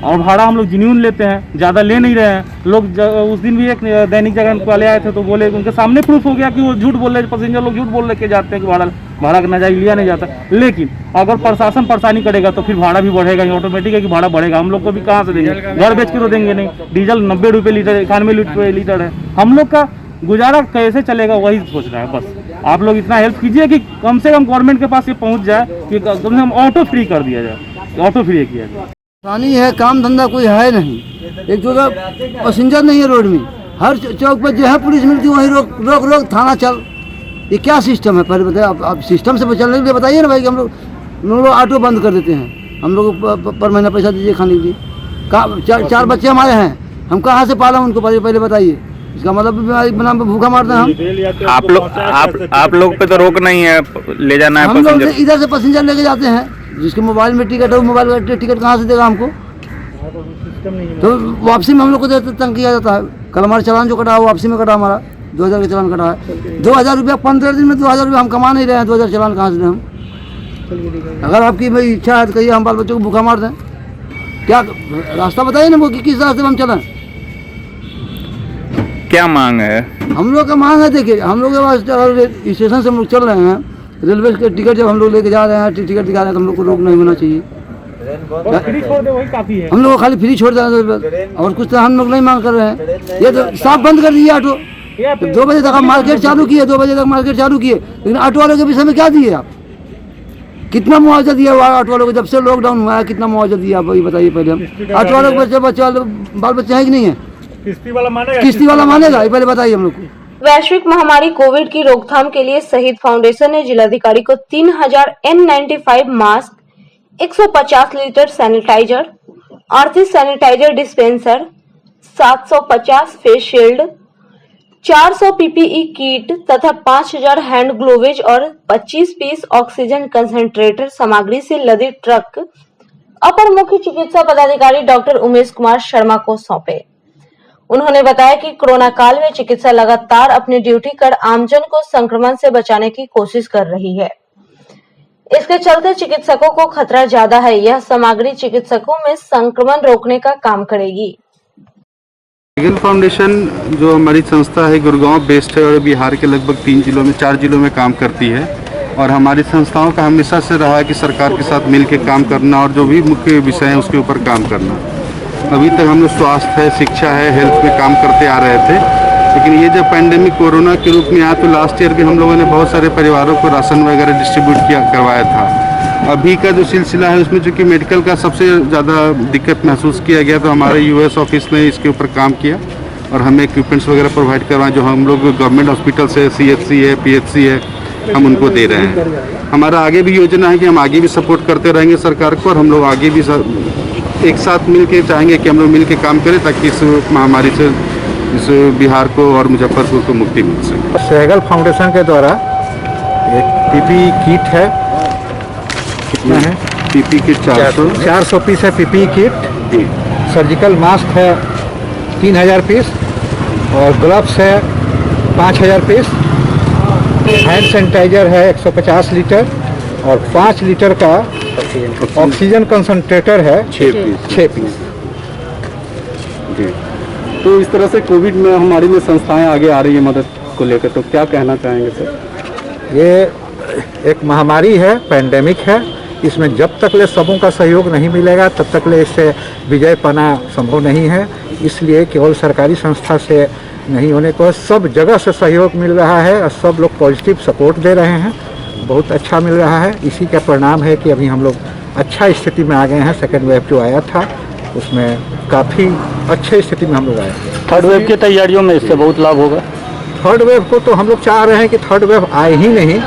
और भाड़ा हम लोग जेन्युइन लेते हैं, ज़्यादा ले नहीं रहे हैं लोग। उस दिन भी एक दैनिक जागरण वाले आए थे तो बोले, उनके सामने प्रूफ हो गया कि वो झूठ बोल रहे, पैसेंजर लोग झूठ बोल के जाते हैं कि भाड़ा का नाजायज लिया नहीं जाता। लेकिन अगर प्रशासन परेशानी करेगा तो फिर भाड़ा भी बढ़ेगा, ऑटोमेटिक है कि भाड़ा बढ़ेगा। हम लोग को भी कहाँ से देंगे, घर बेच के तो देंगे नहीं। डीजल 90 रुपये लीटर, 91 रुपये लीटर है, हम लोग का गुजारा कैसे चलेगा वही सोच रहा है। बस आप लोग इतना हेल्प कीजिए कि कम से कम गवर्नमेंट के पास ये पहुँच जाए कि कम से कम ऑटो फ्री कर दिया जाए, ऑटो फ्री किया जाए। पानी है, काम धंधा कोई है नहीं, एक तो पैसेंजर नहीं है रोड में, हर चौक पर जो है पुलिस मिलती है वहीं रोक थाना चल, ये क्या सिस्टम है पहले बताइए। आप सिस्टम से चलने के लिए बताइए ना भाई कि हम लोग ऑटो बंद कर देते हैं, हम लोग पर महीना पैसा दीजिए खाने के लिए। कहाँ चार बच्चे हमारे हैं, हम कहाँ से पालें उनको पहले बताइए। इसका मतलब बीमारी बना भूखा मारते हैं हम। आप लोग पे तो रोक नहीं है, ले जाना है हम लोग इधर से पैसेंजर लेके जाते हैं, जिसके मोबाइल में टिकट है वो मोबाइल का टिकट कहाँ से देगा हमको। तो वापसी में हम लोग को तंग किया जाता है। कल हमारा चालान जो कटा है वापसी में कटा, हमारा 2000 का चालान कटा है। 2000 रुपया 15 दिन में 2000 रुपया हम कमा नहीं रहे हैं, 2000 चालान कहाँ से दें हम। अगर आपकी भाई इच्छा है तो कहिए हम बाल बच्चों को भूखा मार दें। क्या रास्ता बताइए ना वो कि किस रास्ते में हम चलें। क्या मांग है? हम लोग का मांग है, देखिए हम लोग के पास स्टेशन से हम लोग चल रहे हैं, रेलवे के टिकट जब हम लोग लेके जा रहे हैं, टिकट दिखा रहे हैं तो हम लोग को रोक नहीं होना चाहिए। फ्री छोड़ दे वही काफी है। हम लोग को खाली फ्री छोड़ दें और कुछ तो हम लोग नहीं मांग कर रहे हैं। ये तो साफ बंद कर दिए ऑटो। 2 बजे तक हम मार्केट चालू किए, 2 बजे तक मार्केट चालू किए, लेकिन ऑटो वालों के विषय में क्या दिए आप? कितना मुआवजा दिया हुआ ऑटो वालों को? जब से लॉकडाउन हुआ है कितना मुआवजा दिया आप ये बताइए पहले। हम ऑटो वालों के बच्चे बाल बच्चे हैं कि नहीं है? किस्ती वाला मानेगा ये पहले बताइए हम लोग को। वैश्विक महामारी कोविड की रोकथाम के लिए शहीद फाउंडेशन ने जिलाधिकारी को 3000 N95 mask, 150 litre sanitiser, 38 sanitiser dispenser, 750 face shield, 400 PPE kit तथा 5000 हैंड ग्लोवेज और 25 पीस ऑक्सीजन कंसंट्रेटर सामग्री से लदे ट्रक अपर मुख्य चिकित्सा पदाधिकारी डॉक्टर उमेश कुमार शर्मा को सौंपे। उन्होंने बताया कि कोरोना काल में चिकित्सा लगातार अपनी ड्यूटी कर आमजन को संक्रमण से बचाने की कोशिश कर रही है। इसके चलते चिकित्सकों को खतरा ज्यादा है। यह सामग्री चिकित्सकों में संक्रमण रोकने का काम करेगी। लीगल फाउंडेशन जो हमारी संस्था है गुड़गांव बेस्ड है और बिहार के लगभग 4 जिलों में काम करती है। और हमारी संस्थाओं का हमेशा से रहा है कि सरकार के साथ मिल के काम करना और जो भी मुख्य विषय हैं उसके ऊपर काम करना। अभी तक हम लोग स्वास्थ्य है, शिक्षा है, हेल्थ में काम करते आ रहे थे, लेकिन ये जब पैंडेमिक कोरोना के रूप में आया तो लास्ट ईयर भी हम लोगों ने बहुत सारे परिवारों को राशन वगैरह डिस्ट्रीब्यूट करवाया था। अभी का जो सिलसिला है उसमें चूँकि मेडिकल का सबसे ज़्यादा दिक्कत महसूस किया गया तो हमारे US ऑफिस ने इसके ऊपर काम किया और हमें इक्विपमेंट्स वगैरह प्रोवाइड करवाएं जो हम लोग गवर्नमेंट हॉस्पिटल से CHC है, PHC है, हम उनको दे रहे हैं। हमारा आगे भी योजना है कि हम आगे भी सपोर्ट करते रहेंगे सरकार को और हम लोग आगे भी एक साथ मिल के चाहेंगे कि हम लोग मिल के काम करें ताकि इस महामारी से इस बिहार को और मुजफ्फरपुर को मुक्ति मिल सके। सहगल फाउंडेशन के द्वारा एक PPE किट है, कितना है? PPE किट 400 पीस है PPE किट जी। सर्जिकल मास्क है 3000 पीस और ग्लव्स है 5000 पीस। हैंड सैनिटाइजर है 150 लीटर और 5 लीटर का ऑक्सीजन कंसंट्रेटर है 6 पीस जी। तो इस तरह से कोविड में हमारी में संस्थाएं आगे आ रही है मदद को लेकर, तो क्या कहना चाहेंगे सर? ये एक महामारी है, पैंडेमिक है, इसमें जब तक ले सबों का सहयोग नहीं मिलेगा तब तक ले इससे विजय पाना संभव नहीं है। इसलिए केवल सरकारी संस्था से नहीं होने को सब जगह से सहयोग मिल रहा है और सब लोग पॉजिटिव सपोर्ट दे रहे हैं, बहुत अच्छा मिल रहा है। इसी का परिणाम है कि अभी हम लोग अच्छा स्थिति में आ गए हैं। सेकेंड वेव जो आया था उसमें काफ़ी अच्छे स्थिति में हम लोग आए। थर्ड वेव की तैयारियों में इससे बहुत लाभ होगा। थर्ड वेव को तो हम लोग चाह रहे हैं कि थर्ड वेव आए ही नहीं,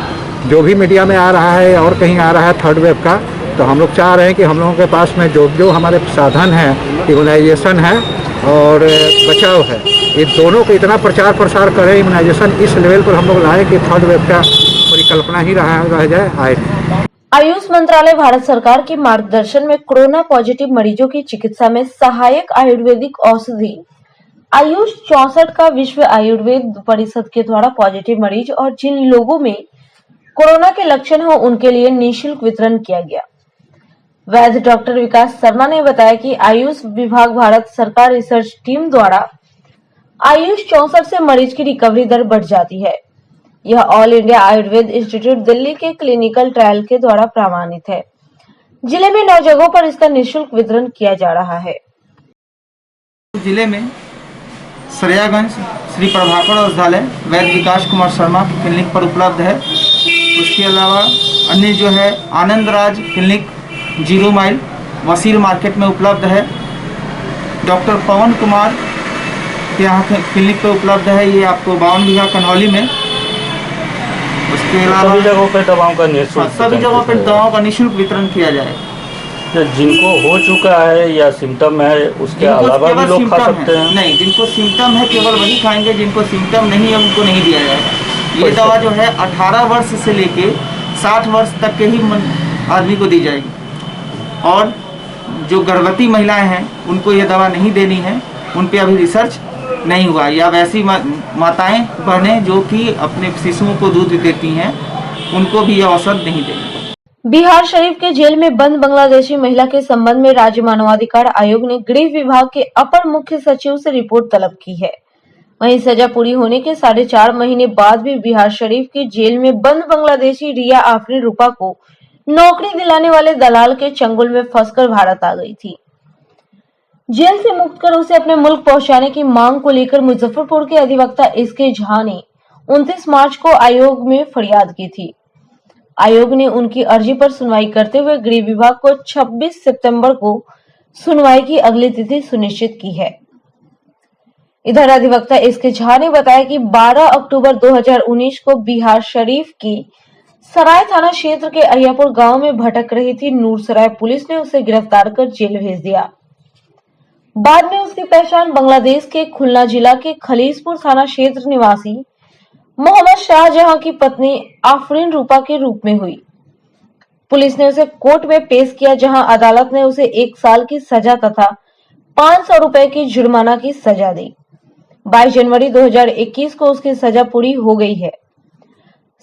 जो भी मीडिया में आ रहा है और कहीं आ रहा है थर्ड वेव का, तो हम लोग चाह रहे हैं कि हम लोगों के पास में जो हमारे साधन हैं, इम्यूनाइजेशन है और बचाव है, ये दोनों को इतना प्रचार प्रसार करें, इम्यूनाइजेशन इस लेवल पर हम लोग लाए कि थर्ड वेव का परिकल्पना ही रह जाए आए। आयुष मंत्रालय भारत सरकार के मार्गदर्शन में कोरोना पॉजिटिव मरीजों की चिकित्सा में सहायक आयुर्वेदिक औषधि आयुष 64 का विश्व आयुर्वेद परिषद के द्वारा पॉजिटिव मरीज और जिन लोगों में कोरोना के लक्षण हो उनके लिए निःशुल्क वितरण किया गया। वैद्य डॉक्टर विकास शर्मा ने बताया कि आयुष विभाग भारत सरकार रिसर्च टीम द्वारा आयुष 64 से मरीज की रिकवरी दर बढ़ जाती है। यह all India Ayurveda institute Delhi के क्लिनिकल ट्रायल के द्वारा प्रमाणित है। जिले में 9 जगहों पर इसका निःशुल्क वितरण किया जा रहा है। जिले में सरियागंज श्री प्रभाकर औषधालय वैद्य विकास कुमार शर्मा क्लिनिक पर उपलब्ध है। उसके अलावा अन्य जो है Anand Raj clinic 0 mile Wasir market में उपलब्ध है। डॉक्टर पवन कुमार के यहाँ क्लिनिक पर उपलब्ध है, ये आपको 52 बीघा कन्हौली में। उसके अलावा सभी जगहों पर दवाओं का निःशुल्क सभी जगहों पर दवाओं का निःशुल्क वितरण किया जाए। जिनको हो चुका है या सिम्टम है उसके अलावा भी लोग खा सकते हैं? नहीं, जिनको सिम्टम है केवल वही खाएंगे, जिनको सिम्टम नहीं है उनको नहीं दिया जाएगा। ये दवा जो है 18 वर्ष से लेके 60 वर्ष तक के ही आदमी को दी जाएगी। और जो गर्भवती महिलाएं हैं उनको ये दवा नहीं देनी है, उन पे अभी रिसर्च नहीं हुआ, या वैसी माताएं बहनें जो कि अपने शिशुओं को दूध देती हैं उनको भी ये औषध नहीं देनी। बिहार शरीफ के जेल में बंद बांग्लादेशी महिला के संबंध में राज्य मानवाधिकार आयोग ने गृह विभाग के अपर मुख्य सचिव से रिपोर्ट तलब की है। वहीं सजा पूरी होने के 4.5 महीने बाद भी बिहार शरीफ के जेल में बंद बांग्लादेशी रिया आफरीन रूपा को नौकरी दिलाने वाले दलाल के चंगुल में फंसकर भारत आ गई थी। जेल से मुक्त कर उसे अपने मुल्क पहुंचाने की मांग को लेकर मुजफ्फरपुर के अधिवक्ता एसके झा ने 29 मार्च को आयोग में फरियाद की थी। आयोग ने उनकी अर्जी पर सुनवाई करते हुए गृह विभाग को 26 सितंबर को सुनवाई की अगली तिथि सुनिश्चित की है। इधर अधिवक्ता एसके झा ने बताया कि 12 अक्टूबर 2019 को बिहार शरीफ की सराय थाना क्षेत्र के अहियापुर गांव में भटक रही थी नूरसराय पुलिस ने उसे गिरफ्तार कर जेल भेज दिया। बाद में उसकी पहचान बांग्लादेश के खुलना जिला के खलीसपुर थाना क्षेत्र निवासी मोहम्मद शाहजहां की पत्नी आफरीन रूपा के रूप में हुई। पुलिस ने उसे कोर्ट में पेश किया, जहां अदालत ने उसे 1 साल की सजा तथा 500 रुपए की जुर्माना की सजा दी। 22 जनवरी 2021 को उसकी सजा पूरी हो गई है।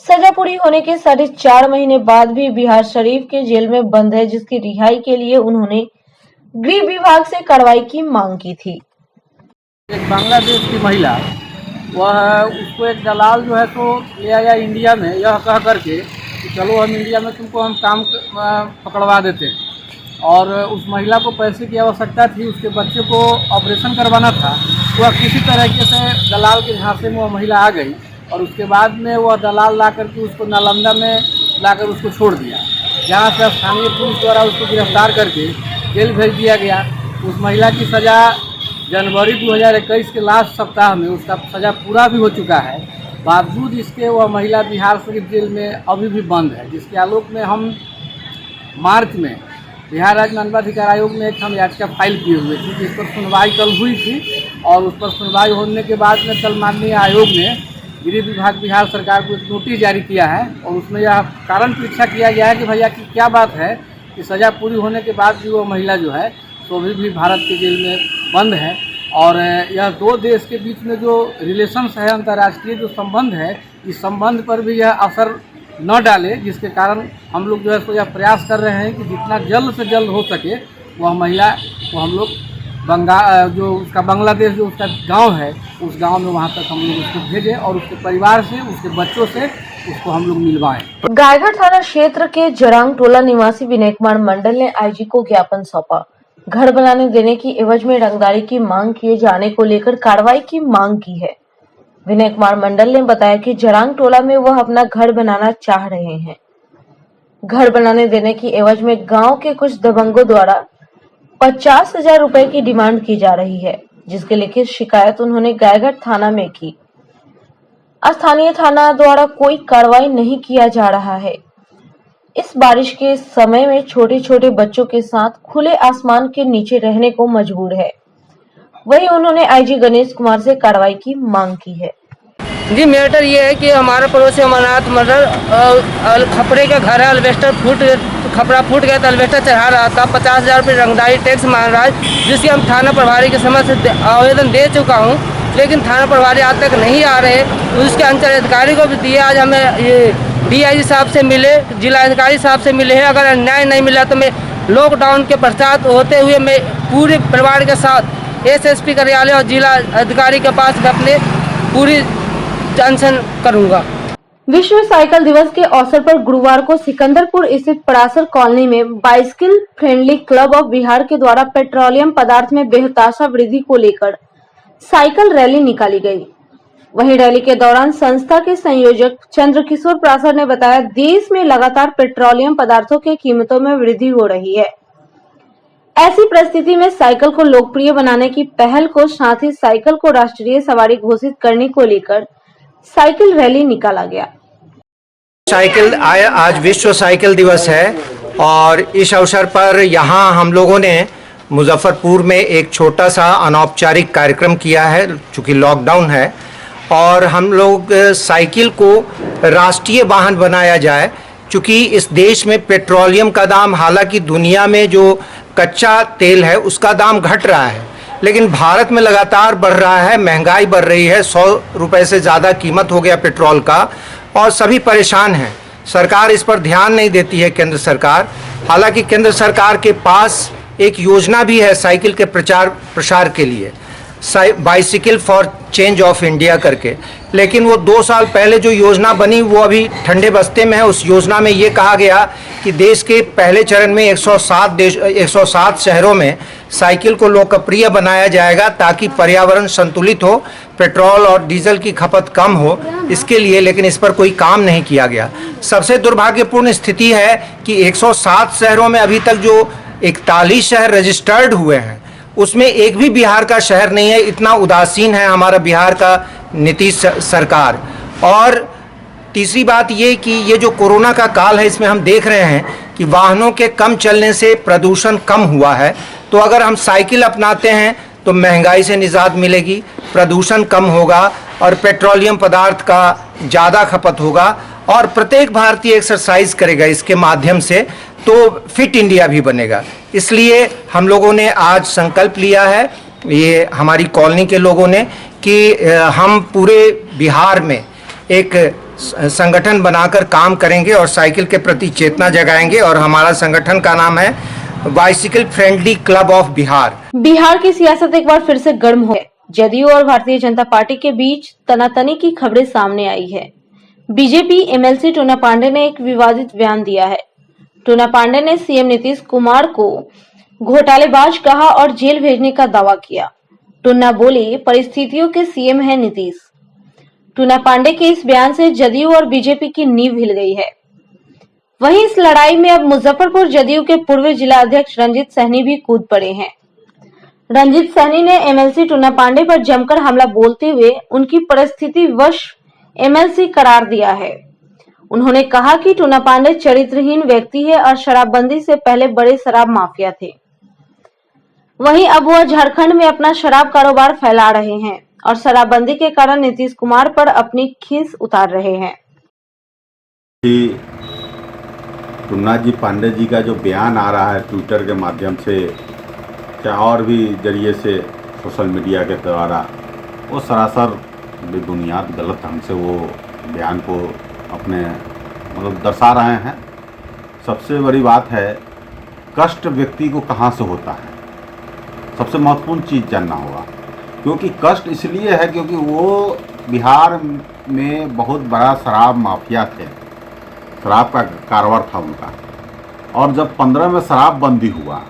सजा पूरी होने के 4.5 महीने बाद भी बिहार शरीफ के जेल में बंद है, जिसकी रिहाई के लिए उन्होंने गृह विभाग से कार्रवाई की मांग की थी। एक बांग्लादेश की महिला, वह उसको एक दलाल जो है तो ले आया इंडिया में, यह कह करके कि चलो हम इंडिया में तुमको हम काम पकड़वा देते हैं। और उस महिला को पैसे की आवश्यकता थी, उसके बच्चे को ऑपरेशन करवाना था। वह किसी तरीके से दलाल के झांसे में वह महिला आ गई और उसके बाद में वह दलाल ला करके उसको नालंदा में लाकर उसको छोड़ दिया, जहाँ से स्थानीय पुलिस द्वारा उसको गिरफ्तार करके जेल भेज दिया गया। उस महिला की सज़ा जनवरी 2021 के लास्ट सप्ताह में उसका सज़ा पूरा भी हो चुका है। बावजूद इसके वह महिला बिहार शरीफ जेल में अभी भी बंद है, जिसके आलोक में हम मार्च में बिहार राज्य मानवाधिकार आयोग में एक हम याचिका फाइल किए हुए थे, जिस पर सुनवाई कल हुई थी। और उस पर सुनवाई होने के बाद में कल माननीय आयोग ने गृह विभाग बिहार सरकार को एक नोटिस जारी किया है और उसमें यह कारण परीक्षा किया गया है कि भैया की क्या बात है कि सज़ा पूरी होने के बाद भी वो महिला जो है तो भी भारत के जेल में बंद है। और यह 2 देश के बीच में जो रिलेशंस है, अंतर्राष्ट्रीय जो संबंध है, इस संबंध पर भी यह असर न डाले, जिसके कारण हम लोग जो है तो यह प्रयास कर रहे हैं कि जितना जल्द से जल्द हो सके वह महिला को हम लोग जो उसका बांग्लादेश जो उसका गांव है उस गांव में वहां तक हम लोग उसको भेजें और उसके परिवार से, उसके बच्चों से उसको हम लोग मिलवाएं। गायघाट थाना क्षेत्र के जरांग टोला निवासी विनय कुमार मंडल ने आईजी को ज्ञापन सौंपा। घर बनाने देने की एवज में रंगदारी की मांग किए जाने को लेकर कार्रवाई की मांग की है। विनय कुमार मंडल ने बताया कि जरांग टोला में वह अपना घर बनाना चाह रहे हैं। घर बनाने देने की एवज में गांव के कुछ दबंगों द्वारा 50,000 रुपए की डिमांड की जा रही है, जिसके लिखित शिकायत उन्होंने गायघाट थाना में की। स्थानीय थाना द्वारा कोई कार्रवाई नहीं किया जा रहा है। इस बारिश के समय में छोटे छोटे बच्चों के साथ खुले आसमान के नीचे रहने को मजबूर है। वहीं उन्होंने आईजी गणेश कुमार से कार्रवाई की मांग की है। जी, मैटर ये है कि हमारे पड़ोसी अमरनाथ मंडल खपड़े का घर है, खपड़ा फूट गया था, अल्वेस्टर चढ़ा रहा था, 50,000 रुपये रंगदारी टैक्स मांग रहा है, जिसकी हम थाना प्रभारी के समय से आवेदन दे चुका हूँ, लेकिन थाना प्रभारी आज तक नहीं आ रहे। उसके अंचल अधिकारी को भी दिए, आज हमें ये DIG साहब से मिले, जिला अधिकारी साहब से मिले हैं। अगर न्याय नहीं मिला तो मैं लॉकडाउन के पश्चात होते हुए मैं पूरे परिवार के साथ SSP कार्यालय और जिला अधिकारी के पास अपने पूरी अनशन करूंगा। विश्व साइकिल दिवस के अवसर पर गुरुवार को सिकंदरपुर स्थित परासर कॉलोनी में bicycle friendly club of Bihar के द्वारा पेट्रोलियम पदार्थ में बेहताशा वृद्धि को लेकर साइकिल रैली निकाली गई। वहीं रैली के दौरान संस्था के संयोजक चंद्रकिशोर प्रासर ने बताया, देश में लगातार पेट्रोलियम पदार्थों की कीमतों में वृद्धि हो रही है। ऐसी परिस्थिति में साइकिल को लोकप्रिय बनाने की पहल को साथ ही साइकिल को राष्ट्रीय सवारी घोषित करने को लेकर साइकिल रैली निकाला गया। साइकिल आज विश्व साइकिल दिवस है और इस अवसर पर यहाँ हम लोगों ने मुजफ्फरपुर में एक छोटा सा अनौपचारिक कार्यक्रम किया है, चूँकि लॉकडाउन है, और हम लोग साइकिल को राष्ट्रीय वाहन बनाया जाए। चूँकि इस देश में पेट्रोलियम का दाम, हालांकि दुनिया में जो कच्चा तेल है उसका दाम घट रहा है, लेकिन भारत में लगातार बढ़ रहा है, महंगाई बढ़ रही है, 100 रुपये से ज़्यादा कीमत हो गया पेट्रोल का और सभी परेशान हैं। सरकार इस पर ध्यान नहीं देती है, केंद्र सरकार। हालांकि केंद्र सरकार के पास एक योजना भी है साइकिल के प्रचार प्रसार के लिए, bicycle for change of India करके, लेकिन वो 2 साल पहले जो योजना बनी वो अभी ठंडे बस्ते में है। उस योजना में ये कहा गया कि देश के पहले चरण में 107 शहरों में साइकिल को लोकप्रिय बनाया जाएगा ताकि पर्यावरण संतुलित हो, पेट्रोल और डीजल की खपत कम हो इसके लिए, लेकिन इस पर कोई काम नहीं किया गया। सबसे दुर्भाग्यपूर्ण स्थिति है कि 107 शहरों में अभी तक जो 41 शहर रजिस्टर्ड हुए हैं उसमें एक भी बिहार का शहर नहीं है। इतना उदासीन है हमारा बिहार का नीतीश सरकार। और तीसरी बात ये कि ये जो कोरोना का काल है इसमें हम देख रहे हैं कि वाहनों के कम चलने से प्रदूषण कम हुआ है। तो अगर हम साइकिल अपनाते हैं तो महंगाई से निजात मिलेगी, प्रदूषण कम होगा और पेट्रोलियम पदार्थ का ज़्यादा खपत होगा और प्रत्येक भारतीय एक्सरसाइज करेगा इसके माध्यम से, तो फिट इंडिया भी बनेगा। इसलिए हम लोगों ने आज संकल्प लिया है, ये हमारी कॉलोनी के लोगों ने, कि हम पूरे बिहार में एक संगठन बनाकर काम करेंगे और साइकिल के प्रति चेतना जगाएंगे। और हमारा संगठन का नाम है bicycle friendly club of Bihar. Bihar की सियासत एक बार फिर से गर्म हो गई। जदयू और भारतीय जनता पार्टी के बीच तनातनी की खबरें सामने आई है। बीजेपी एमएलसी टूना पांडे ने एक विवादित बयान दिया है। टूना पांडे ने सीएम नीतीश कुमार को घोटालेबाज कहा और जेल भेजने का दावा किया। टूना बोले, परिस्थितियों के सीएम है नीतीश। टूना पांडे के इस बयान से जदयू और बीजेपी की नींव हिल गई है। वहीं इस लड़ाई में अब मुजफ्फरपुर जदयू के पूर्व जिला अध्यक्ष रंजीत सहनी भी कूद पड़े हैं। रंजीत सहनी ने एमएलसी टूना पांडे पर जमकर हमला बोलते हुए उनकी परिस्थिति वश एमएलसी करार दिया है। उन्होंने कहा कि टूना पांडे चरित्रहीन व्यक्ति है और शराबबंदी से पहले बड़े शराब माफिया थे। वहीं अब वह झारखंड में अपना शराब कारोबार फैला रहे हैं और शराबबंदी के कारण नीतीश कुमार पर अपनी खीस उतार रहे हैं। टूना जी पांडे जी का जो बयान आ रहा है ट्विटर के माध्यम से या और भी जरिए से सोशल मीडिया के द्वारा, वो सरासर बेबुनियाद गलत ढंग से वो बयान को अपने दर्शा रहे हैं। सबसे बड़ी बात है, कष्ट व्यक्ति को कहाँ से होता है, सबसे महत्वपूर्ण चीज़ जानना होगा। क्योंकि कष्ट इसलिए है क्योंकि वो बिहार में बहुत बड़ा शराब माफिया थे, शराब का कारोबार था उनका। और जब 15 में शराब बंदी हुआ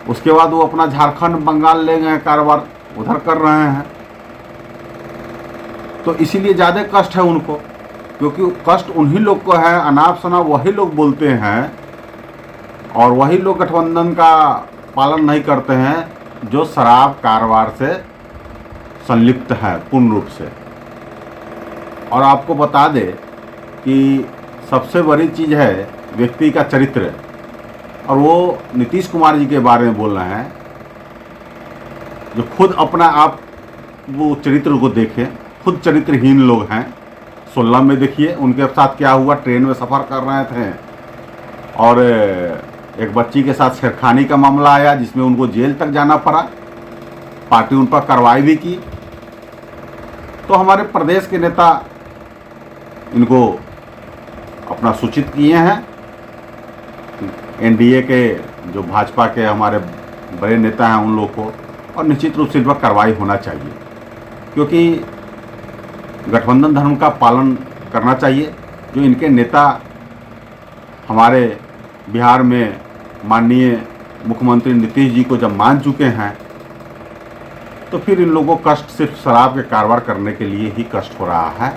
उसके बाद वो अपना झारखंड बंगाल ले गए, कारोबार उधर कर रहे हैं। तो इसीलिए ज़्यादा कष्ट है उनको, क्योंकि कष्ट उन्हीं लोग को है, अनाप शनाप वही लोग बोलते हैं और वही लोग गठबंधन का पालन नहीं करते हैं जो शराब कारोबार से संलिप्त है पूर्ण रूप से। और आपको बता दें कि सबसे बड़ी चीज़ है व्यक्ति का चरित्र, और वो नीतीश कुमार जी के बारे में बोल रहे हैं जो खुद अपना आप वो चरित्र को देखें, खुद चरित्रहीन लोग हैं। 16 में देखिए उनके साथ क्या हुआ, ट्रेन में सफ़र कर रहे थे और एक बच्ची के साथ छेड़खानी का मामला आया जिसमें उनको जेल तक जाना पड़ा, पार्टी उन पर कार्रवाई भी की। तो हमारे प्रदेश के नेता इनको अपना सूचित किए हैं, एनडीए के जो भाजपा के हमारे बड़े नेता हैं उन लोग को, और निश्चित रूप से इन पर कार्रवाई होना चाहिए, क्योंकि गठबंधन धर्म का पालन करना चाहिए। जो इनके नेता हमारे बिहार में माननीय मुख्यमंत्री नीतीश जी को जब मान चुके हैं तो फिर इन लोगों को कष्ट सिर्फ शराब के कारोबार करने के लिए ही कष्ट हो रहा है।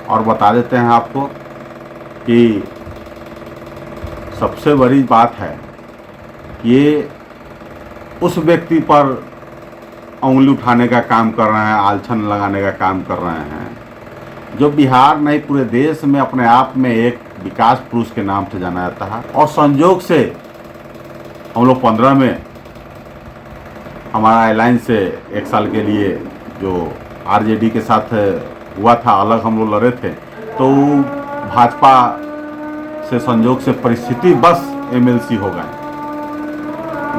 और बता देते हैं आपको कि सबसे बड़ी बात है ये उस व्यक्ति पर उंगली उठाने का काम कर रहे हैं, आलछन लगाने का काम कर रहे हैं जो बिहार नहीं पूरे देश में अपने आप में एक विकास पुरुष के नाम से जाना जाता है। और संयोग से हम लोग 15 में हमारा अलायंस से 1 साल के लिए जो आरजेडी के साथ हुआ था, अलग हम लोग लड़े थे, तो भाजपा से संयोग से परिस्थिति बस एमएलसी हो गए,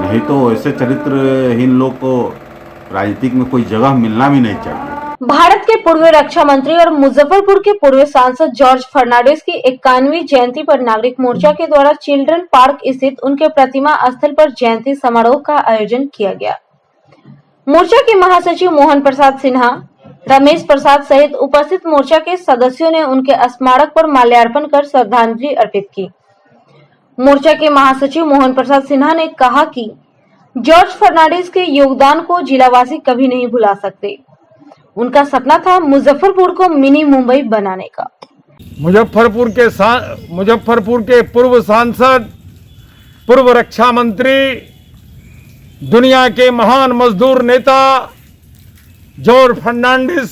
नहीं तो ऐसे चरित्रहीन लोग को राजनीतिक में कोई जगह मिलना भी नहीं चाहिए। भारत के पूर्व रक्षा मंत्री और मुजफ्फरपुर के पूर्व सांसद जॉर्ज फर्नांडिस की 51वीं जयंती पर नागरिक मोर्चा के द्वारा चिल्ड्रन पार्क स्थित उनके प्रतिमा स्थल पर जयंती समारोह का आयोजन किया गया। मोर्चा के महासचिव मोहन प्रसाद सिन्हा, रमेश प्रसाद सहित उपस्थित मोर्चा के सदस्यों ने उनके स्मारक पर माल्यार्पण कर श्रद्धांजलि अर्पित की। मोर्चा के महासचिव मोहन प्रसाद सिन्हा ने कहा कि जॉर्ज फर्नांडिस के योगदान को जिलावासी कभी नहीं भुला सकते। उनका सपना था मुजफ्फरपुर को मिनी मुंबई बनाने का। मुजफ्फरपुर के पूर्व सांसद, पूर्व रक्षा मंत्री, दुनिया के महान मजदूर नेता जॉर्ज फर्नांडिस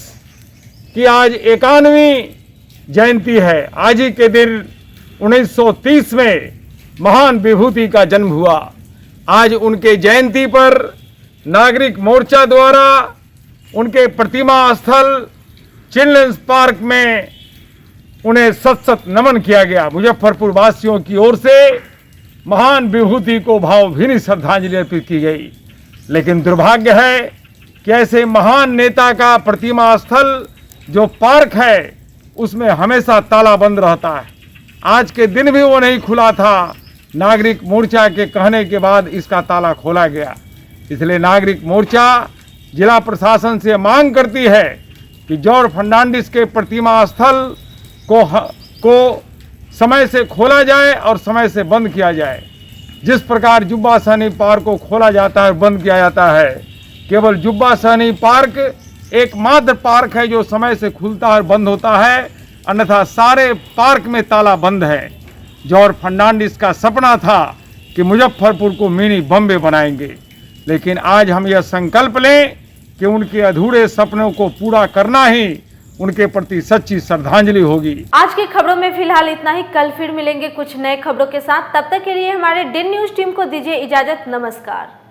की आज 51वीं जयंती है। आज ही के दिन 1930 में महान विभूति का जन्म हुआ। आज उनके जयंती पर नागरिक मोर्चा द्वारा उनके प्रतिमा स्थल चिल्ड्रंस पार्क में उन्हें सत नमन किया गया। मुजफ्फरपुर वासियों की ओर से महान विभूति को भावभीनी श्रद्धांजलि अर्पित की गई। लेकिन दुर्भाग्य है कि ऐसे महान नेता का प्रतिमा स्थल जो पार्क है उसमें हमेशा ताला बंद रहता है। आज के दिन भी वो नहीं खुला था। नागरिक मोर्चा के कहने के बाद इसका ताला खोला गया। इसलिए नागरिक मोर्चा जिला प्रशासन से मांग करती है कि जॉर्ज फर्नांडिस के प्रतिमा स्थल को समय से खोला जाए और समय से बंद किया जाए। जिस प्रकार जुब्बा सहनी पार्क को खोला जाता है, बंद किया जाता है, केवल जुब्बा सहनी पार्क एकमात्र पार्क है जो समय से खुलता है और बंद होता है, अन्यथा सारे पार्क में ताला बंद है। जॉर्ज फर्नांडिस का सपना था कि मुजफ्फरपुर को मिनी बॉम्बे बनाएंगे, लेकिन आज हम यह संकल्प लें कि उनके अधूरे सपनों को पूरा करना ही उनके प्रति सच्ची श्रद्धांजलि होगी। आज की खबरों में फिलहाल इतना ही। कल फिर मिलेंगे कुछ नए खबरों के साथ। तब तक के लिए हमारे DIN न्यूज टीम को दीजिए इजाजत। नमस्कार।